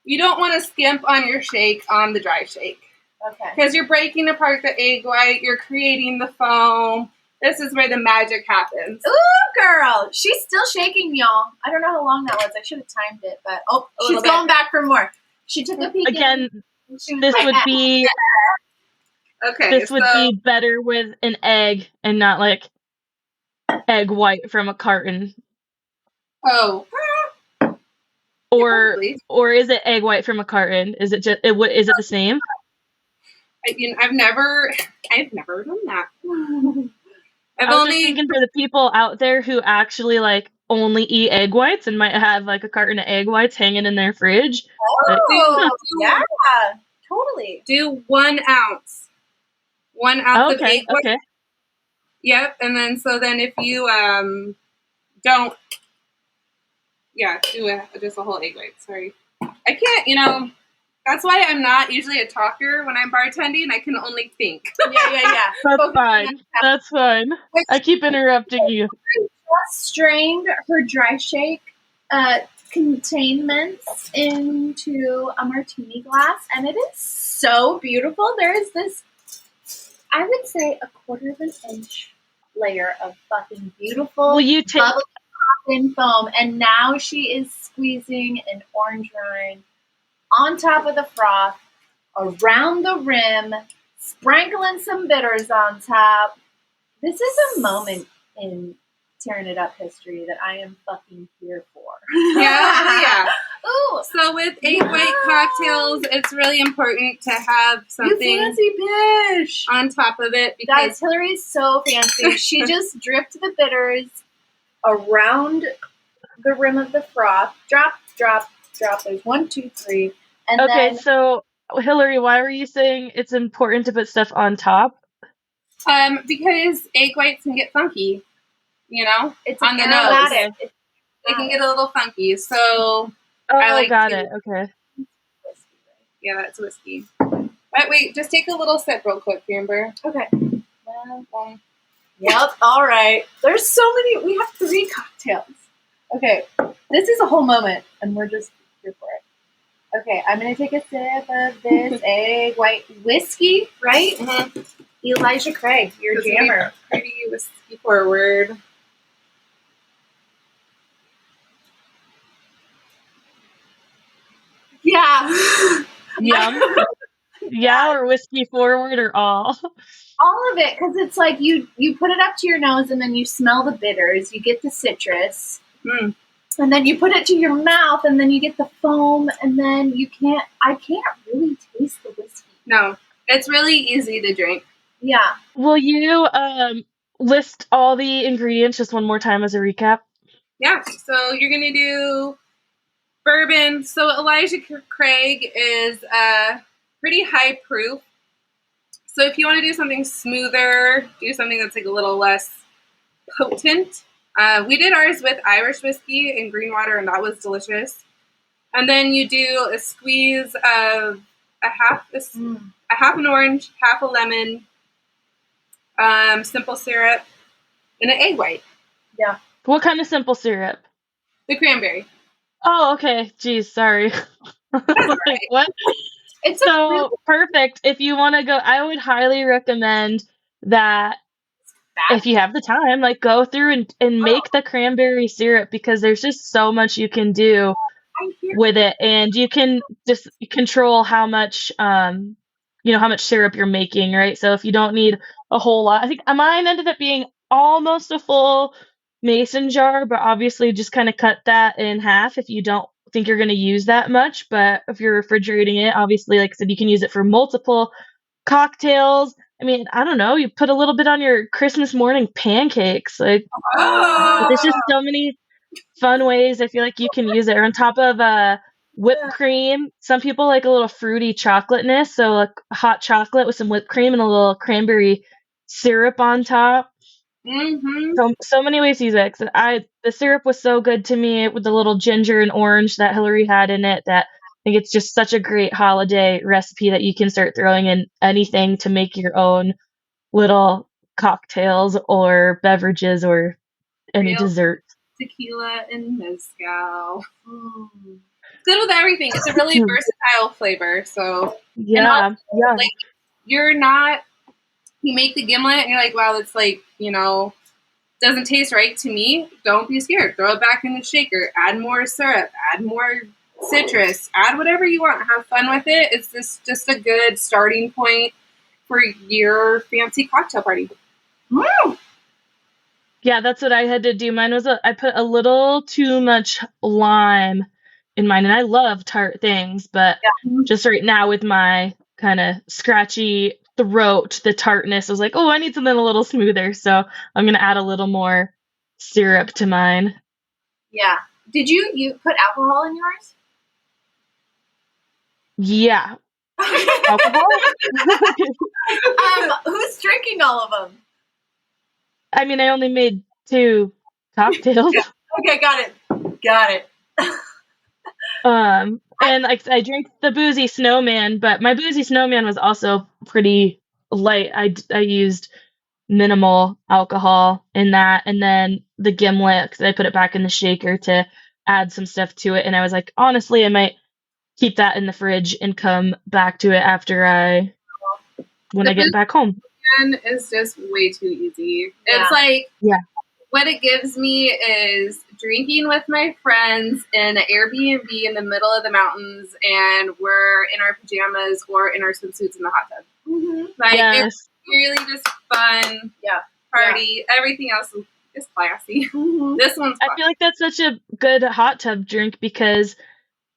you don't want to skimp on your shake on the dry shake. Okay. Because you're breaking apart the egg white, you're creating the foam. This is where the magic happens. Ooh, girl. She's still shaking, y'all. I don't know how long that was. I should have timed it, but she's going back for more. She took a peek. Again, this would be be better with an egg and not egg white from a carton. Oh. Or is it egg white from a carton? Is it is it the same? I've never done that. I was just thinking for the people out there who actually only eat egg whites and might have a carton of egg whites hanging in their fridge. Oh, yeah, totally. Do 1 ounce. 1 ounce of egg white. Okay. Yep, and then if you don't, do just a whole egg white. Sorry, I can't. That's why I'm not usually a talker when I'm bartending. I can only think. Yeah. That's fine. That's fine. I keep interrupting you. Just strained her dry shake containments into a martini glass, and it is so beautiful. There is this, I would say, 1/4 of an inch layer of fucking beautiful, bubbly poppin' foam, and now she is squeezing an orange rind on top of the froth around the rim, sprinkling some bitters on top. This is a moment in Tearing It Up history that I am fucking here for. Yeah. Ooh. So with egg white cocktails, it's really important to have something You fancy bitch. on top of it. Guys, Hilary's so fancy. She just dripped the bitters around the rim of the froth. Drop, drop, drop. There's 1, 2, 3. And then, so Hilary, why were you saying it's important to put stuff on top? Because egg whites can get funky, it's on the aromatic. nose. They can get a little funky. So I like got it. Okay. Yeah, that's whiskey. But wait, just take a little sip real quick, Amber. Okay. Yep. All right. There's so many. We have 3 cocktails. Okay. This is a whole moment, and we're just here for it. Okay. I'm going to take a sip of this egg white whiskey, right? Mm-hmm. Elijah Craig, your jammer. Pretty whiskey forward. Yeah. Yum. Yeah, or whiskey forward or all? All of it, because it's like you put it up to your nose and then you smell the bitters, you get the citrus, and then you put it to your mouth and then you get the foam, and then I can't really taste the whiskey. No, it's really easy to drink. Yeah. Will you list all the ingredients just one more time as a recap? Yeah, so you're going to do bourbon. So Elijah Craig is pretty high proof. So if you want to do something smoother, do something that's like a little less potent. We did ours with Irish whiskey and green water, and that was delicious. And then you do a squeeze of a half an orange, half a lemon, simple syrup, and an egg white. Yeah. What kind of simple syrup? The cranberry. Oh, okay. Geez, sorry. Like, what? It's so perfect. If you want to go, I would highly recommend that if you have the time, like go through and make the cranberry syrup, because there's just so much you can do with it, and you can just control how much how much syrup you're making, right? So if you don't need a whole lot, I think mine ended up being almost a full mason jar, but obviously just kind of cut that in half if you don't think you're going to use that much. But if you're refrigerating it, obviously, like I said, you can use it for multiple cocktails. I mean, I don't know, you put a little bit on your Christmas morning pancakes. Like, there's just so many fun ways I feel like you can use it. Or on top of whipped cream. Some people like a little fruity chocolateness, so like hot chocolate with some whipped cream and a little cranberry syrup on top. So many ways to use it. The syrup was so good to me with the little ginger and orange that Hilary had in it, that I think it's just such a great holiday recipe that you can start throwing in anything to make your own little cocktails or beverages or any dessert. Tequila and mezcal. Good with everything. It's a really versatile flavor. So yeah. Like, you make the gimlet and you're like, wow, it's like, doesn't taste right to me. Don't be scared. Throw it back in the shaker. Add more syrup. Add more citrus. Add whatever you want. Have fun with it. It's just a good starting point for your fancy cocktail party. Woo! Yeah, that's what I had to do. Mine was I put a little too much lime in mine, and I love tart things, but just right now with my kind of scratchy throat, the tartness, I was like, oh, I need something a little smoother, so I'm going to add a little more syrup to mine. Yeah. Did you put alcohol in yours? Yeah. Alcohol? Who's drinking all of them? I mean, I only made 2 cocktails. Okay, got it. And I drank the Boozy Snowman, but my Boozy Snowman was also pretty light. I used minimal alcohol in that, and then the Gimlet, because I put it back in the shaker to add some stuff to it, and I was like, honestly, I might keep that in the fridge and come back to it when I get back home. Is just way too easy. It's like What it gives me is drinking with my friends in an Airbnb in the middle of the mountains, and we're in our pajamas or in our swimsuits in the hot tub. Mm-hmm. Like, Yes. it's really just fun. Yeah. Party. Yeah. Everything else is classy. Mm-hmm. This one's fun. I feel like that's such a good hot tub drink because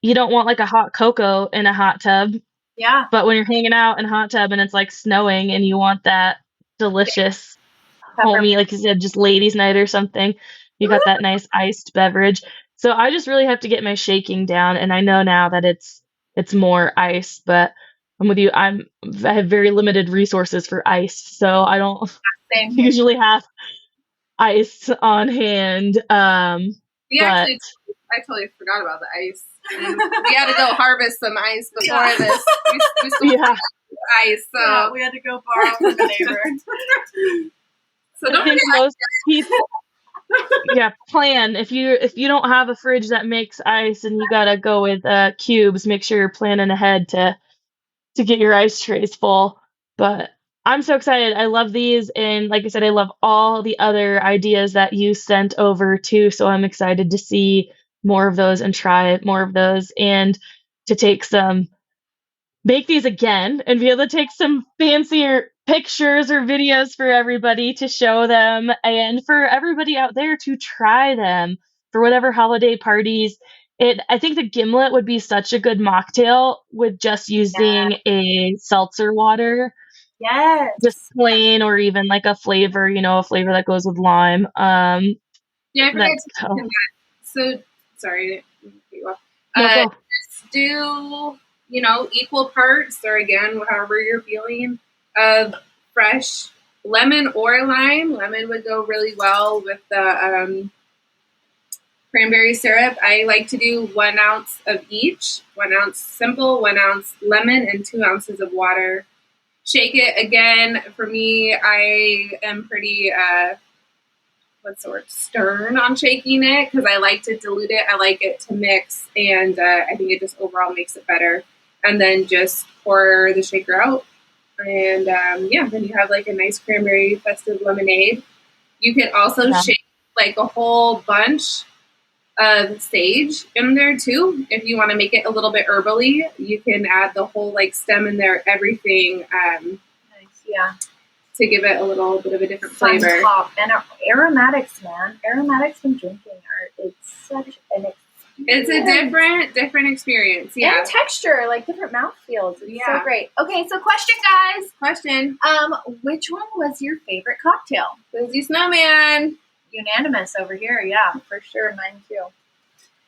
you don't want like a hot cocoa in a hot tub. Yeah. But when you're hanging out in a hot tub and it's like snowing and you want that delicious homey, like you said, just ladies' night or something, you got that nice iced beverage. So I just really have to get my shaking down, and I know now that it's more ice, but I'm with you. I have very limited resources for ice, so I don't usually have ice on hand. I totally forgot about the ice. We had to go harvest some ice before this. We still have ice, so yeah, we had to go borrow from a neighbor. So don't think most people, plan. If you don't have a fridge that makes ice and you gotta go with cubes, make sure you're planning ahead to get your ice trays full. But I'm so excited. I love these, and like I said, I love all the other ideas that you sent over too. So I'm excited to see more of those and try more of those, and to make these again and be able to take some fancier pictures or videos for everybody to show them, and for everybody out there to try them for whatever holiday parties. I think the Gimlet would be such a good mocktail with just using a seltzer water. Yes. Just plain, or even like a flavor, a flavor that goes with lime. I forgot to mention that. So, sorry. No, just do, equal parts, or again, however you're feeling, of fresh lemon or lime. Lemon would go really well with the cranberry syrup. I like to do 1 ounce of each, 1 ounce simple, 1 ounce lemon, and 2 ounces of water. Shake it again. For me, I am pretty, stern on shaking it, because I like to dilute it. I like it to mix, and I think it just overall makes it better. And then just pour the shaker out. And then you have like a nice cranberry festive lemonade. You can also shake like a whole bunch of sage in there too. If you want to make it a little bit herbally, you can add the whole like stem in there, everything. To give it a little bit of a different flavor. Top. And aromatics, man. Aromatics when drinking it's such an experience. It's a different experience. Yeah. And texture, like different mouthfeels. It's so great. Okay, so question, guys. Question. Which one was your favorite cocktail? Boozy Snowman. Unanimous over here, yeah, for sure. Mine too.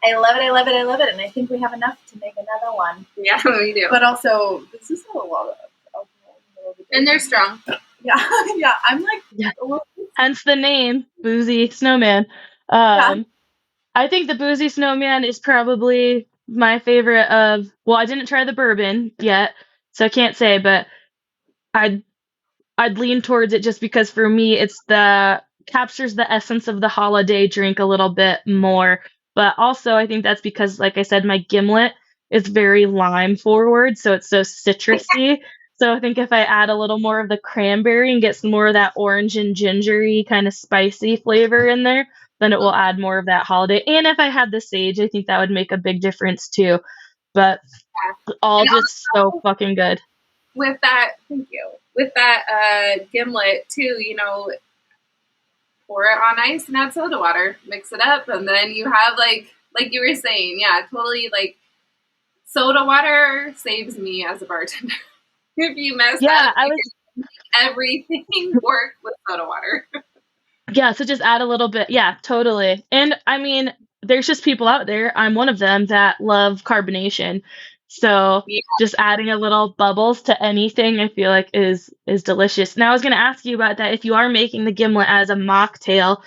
I love it. And I think we have enough to make another one. Yeah, we do. But also, this is a lot of alcohol. And they're strong. Yeah, I'm like... Yeah. Hence the name, Boozy Snowman. I think the Boozy Snowman is probably my favorite of... Well, I didn't try the bourbon yet, so I can't say, but I'd lean towards it just because for me it's captures the essence of the holiday drink a little bit more. But also I think that's because, like I said, my Gimlet is very lime forward, so it's so citrusy. So I think if I add a little more of the cranberry and get some more of that orange and gingery kind of spicy flavor in there, then it will add more of that holiday. And if I had the sage, I think that would make a big difference too. But all and just also, so fucking good. With that, thank you. With that Gimlet too, pour it on ice and add soda water, mix it up, and then you have like you were saying, totally like soda water saves me as a bartender. If you mess up, everything work with soda water. Yeah, so just add a little bit. Yeah, totally. And I mean, there's just people out there, I'm one of them, that love carbonation. So just adding a little bubbles to anything, I feel like is delicious. Now I was going to ask you about that. If you are making the Gimlet as a mocktail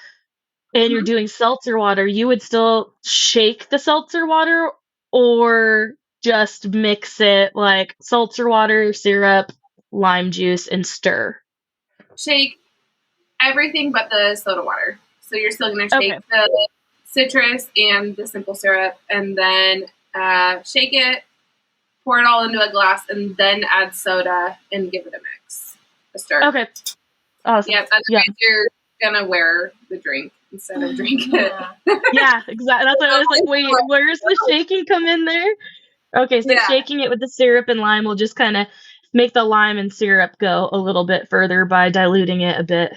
and you're doing seltzer water, you would still shake the seltzer water, or just mix it like seltzer water, syrup, lime juice, and stir? Shake everything but the soda water. So you're still going to shake the citrus and the simple syrup, and then shake it, pour it all into a glass, and then add soda and give it a mix. A stir. Okay. Awesome. Yes, otherwise you're going to wear the drink. instead of drink it. Yeah, exactly. That's why I was like, wait, where's the shaking come in there? Okay, so shaking it with the syrup and lime will just kind of make the lime and syrup go a little bit further by diluting it a bit.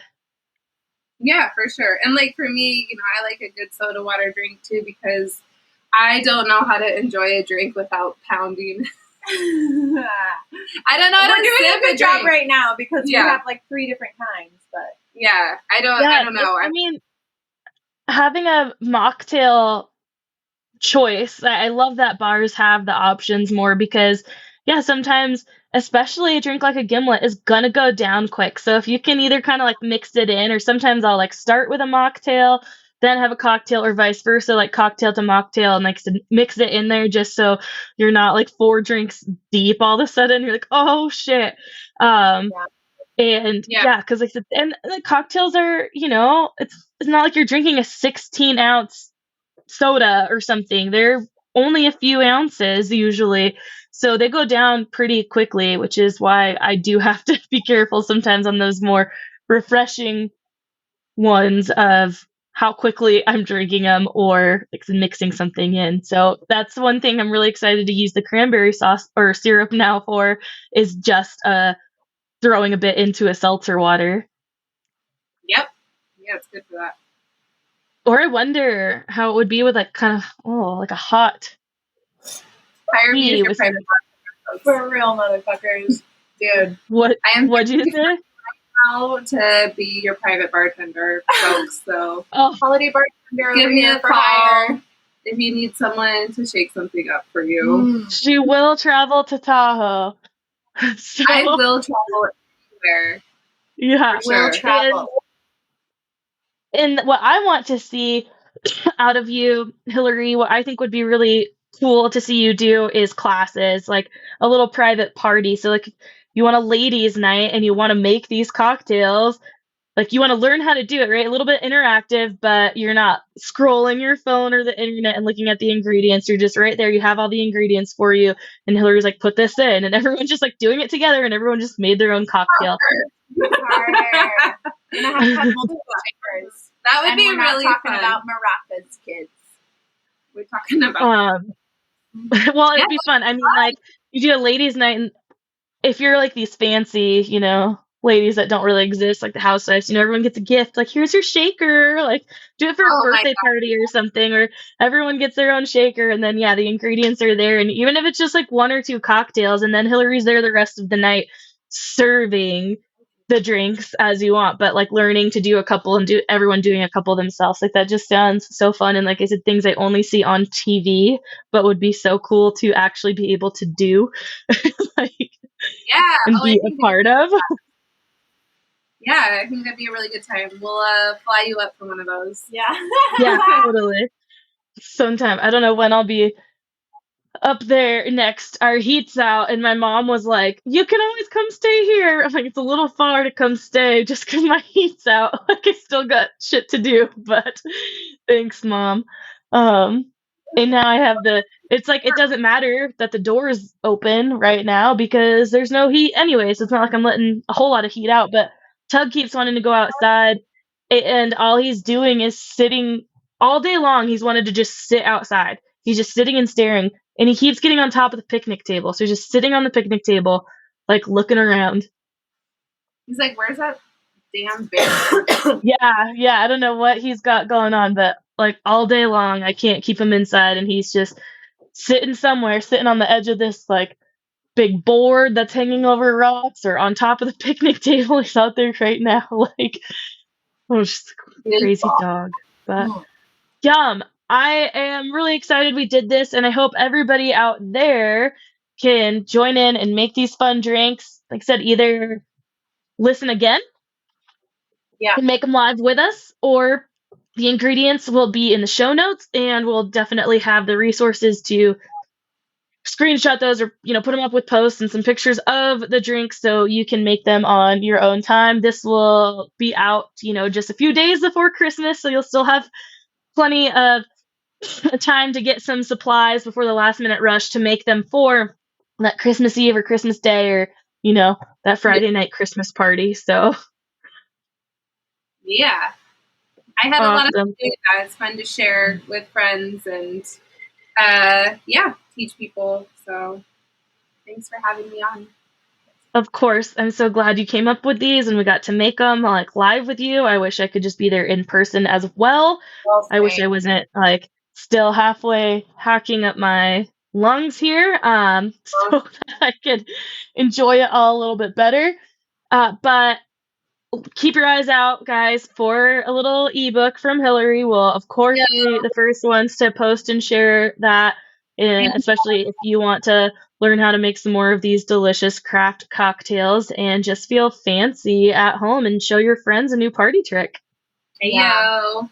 Yeah, for sure. And like for me, I like a good soda water drink too because I don't know how to enjoy a drink without pounding. I don't know. We're doing a good job right now because we have like 3 different kinds, but I don't know. I mean, having a mocktail choice, I love that bars have the options more because sometimes, especially a drink like a Gimlet is gonna go down quick. So if you can either kind of like mix it in, or sometimes I'll like start with a mocktail, then have a cocktail, or vice versa, like cocktail to mocktail, and like mix it in there just so you're not like 4 drinks deep all of a sudden. You're like, oh shit. And because like and the cocktails are, it's not like you're drinking a 16-ounce soda or something. They're only a few ounces usually, so they go down pretty quickly, which is why I do have to be careful sometimes on those more refreshing ones of how quickly I'm drinking them or like mixing something in. So that's one thing I'm really excited to use the cranberry sauce or syrup now for, is just throwing a bit into a seltzer water. Yep. Yeah, it's good for that. Or I wonder how it would be with like kind of like a hot tea with some... For real, motherfuckers, dude. What'd you say? How to be your private bartender, folks. So holiday bartender. Give me a call if you need someone to shake something up for you. She will travel to Tahoe. So, I will travel anywhere. Yeah, will travel. And what I want to see out of you, Hilary, what I think would be really cool to see you do is classes, like a little private party. So like you want a ladies' night and you want to make these cocktails, like you want to learn how to do it, right? A little bit interactive, but you're not scrolling your phone or the internet and looking at the ingredients. You're just right there. You have all the ingredients for you. And Hilary's like, put this in. And everyone's just like doing it together, and everyone just made their own cocktail. Harder. And I have multiple flavors. That would be really fun. We're talking about maracas, kids. We're talking about... well, it'd be fun. I mean, like, you do a ladies' night, and if you're like these fancy, ladies that don't really exist, like the housewives, everyone gets a gift. Like, here's your shaker. Like, do it for a birthday party or something, or everyone gets their own shaker, and then the ingredients are there. And even if it's just like 1 or 2 cocktails, and then Hilary's there the rest of the night serving the drinks as you want, but like learning to do a couple and everyone doing a couple themselves, like that just sounds so fun. And like I said, things I only see on TV, but would be so cool to actually be able to do, like, and be a part of. Yeah, I think that'd be a really good time. We'll fly you up for one of those. Yeah, totally. Sometime. I don't know when I'll be up there next. Our heat's out, and my mom was like, you can always come stay here. I'm like, it's a little far to come stay just because my heat's out. Like, I still got shit to do, but thanks, Mom. And now I have it's like, it doesn't matter that the door is open right now because there's no heat anyway, so it's not like I'm letting a whole lot of heat out, but Tug keeps wanting to go outside, and all he's doing is sitting all day long. He's wanted to just sit outside. He's just sitting and staring. And he keeps getting on top of the picnic table. So he's just sitting on the picnic table, like looking around. He's like, where's that damn bear? Yeah. I don't know what he's got going on, but like all day long, I can't keep him inside. And he's just sitting somewhere, sitting on the edge of this like big board that's hanging over rocks, or on top of the picnic table. He's out there right now. Like, just a crazy dog. But yum. I am really excited we did this, and I hope everybody out there can join in and make these fun drinks. Like I said, either listen again and make them live with us, or the ingredients will be in the show notes, and we'll definitely have the resources to screenshot those, or put them up with posts and some pictures of the drinks so you can make them on your own time. This will be out, just a few days before Christmas, so you'll still have plenty of time to get some supplies before the last minute rush to make them for that Christmas Eve or Christmas Day, or that Friday night Christmas party. So I had a lot of fun Awesome. doing that. It's fun to share with friends and teach people. So thanks for having me on. Of course. I'm so glad you came up with these and we got to make them like live with you. I wish I could just be there in person as well. I wish I wasn't like still halfway hacking up my lungs here, so that I could enjoy it all a little bit better. But keep your eyes out, guys, for a little ebook from Hilary. We'll, of course, be the first ones to post and share that, especially if you want to learn how to make some more of these delicious craft cocktails and just feel fancy at home and show your friends a new party trick. Hey, yo.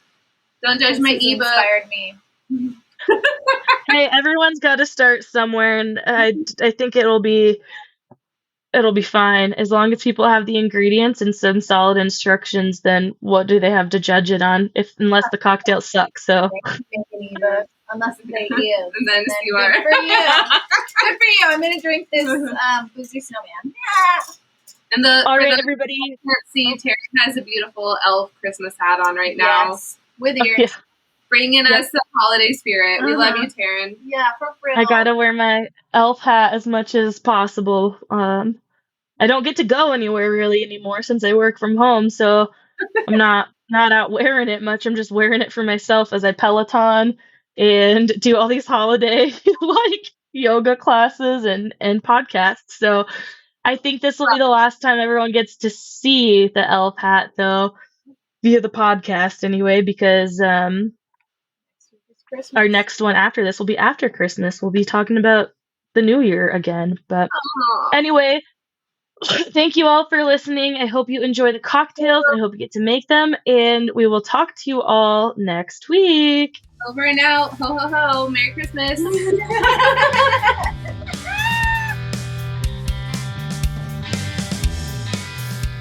Don't judge my ebook. Inspired me. Hey, everyone's got to start somewhere, and I think it'll be fine as long as people have the ingredients and some solid instructions. Then what do they have to judge it on? Unless the cocktail sucks. So unless they do, and then you are. Good for you. Good for you. I'm gonna drink this Boozy Snowman. And all right, everybody. Let's see, Taryn has a beautiful elf Christmas hat on right now. Yes, with ears. Yeah. Bringing us the holiday spirit. We love you, Taryn. Yeah, for real. I gotta wear my elf hat as much as possible. I don't get to go anywhere really anymore since I work from home, so I'm not out wearing it much. I'm just wearing it for myself as I Peloton and do all these holiday like yoga classes and podcasts. So I think this will be the last time everyone gets to see the elf hat, though, via the podcast anyway, because our next one after this will be after Christmas. We'll be talking about the new year again. But anyway, thank you all for listening. I hope you enjoy the cocktails. I hope you get to make them. And we will talk to you all next week. Over and out. Ho, ho, ho. Merry Christmas.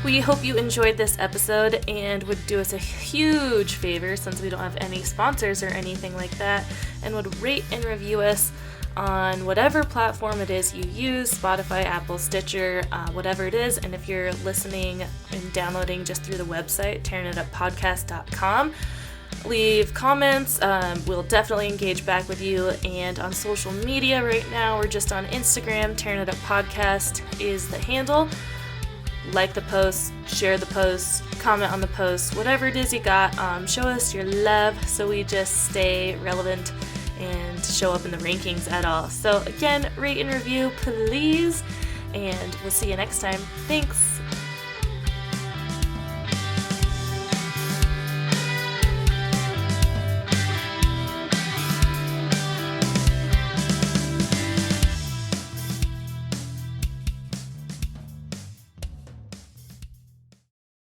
We hope you enjoyed this episode and would do us a huge favor, since we don't have any sponsors or anything like that, and would rate and review us on whatever platform it is you use, Spotify, Apple, Stitcher, whatever it is. And if you're listening and downloading just through the website, tearingituppodcast.com, leave comments. We'll definitely engage back with you. And on social media right now, we're just on Instagram. Tearing It Up Podcast is the handle. Like the post, share the post, comment on the post, whatever it is you got. Show us your love so we just stay relevant and show up in the rankings at all. So again, rate and review, please. And we'll see you next time. Thanks.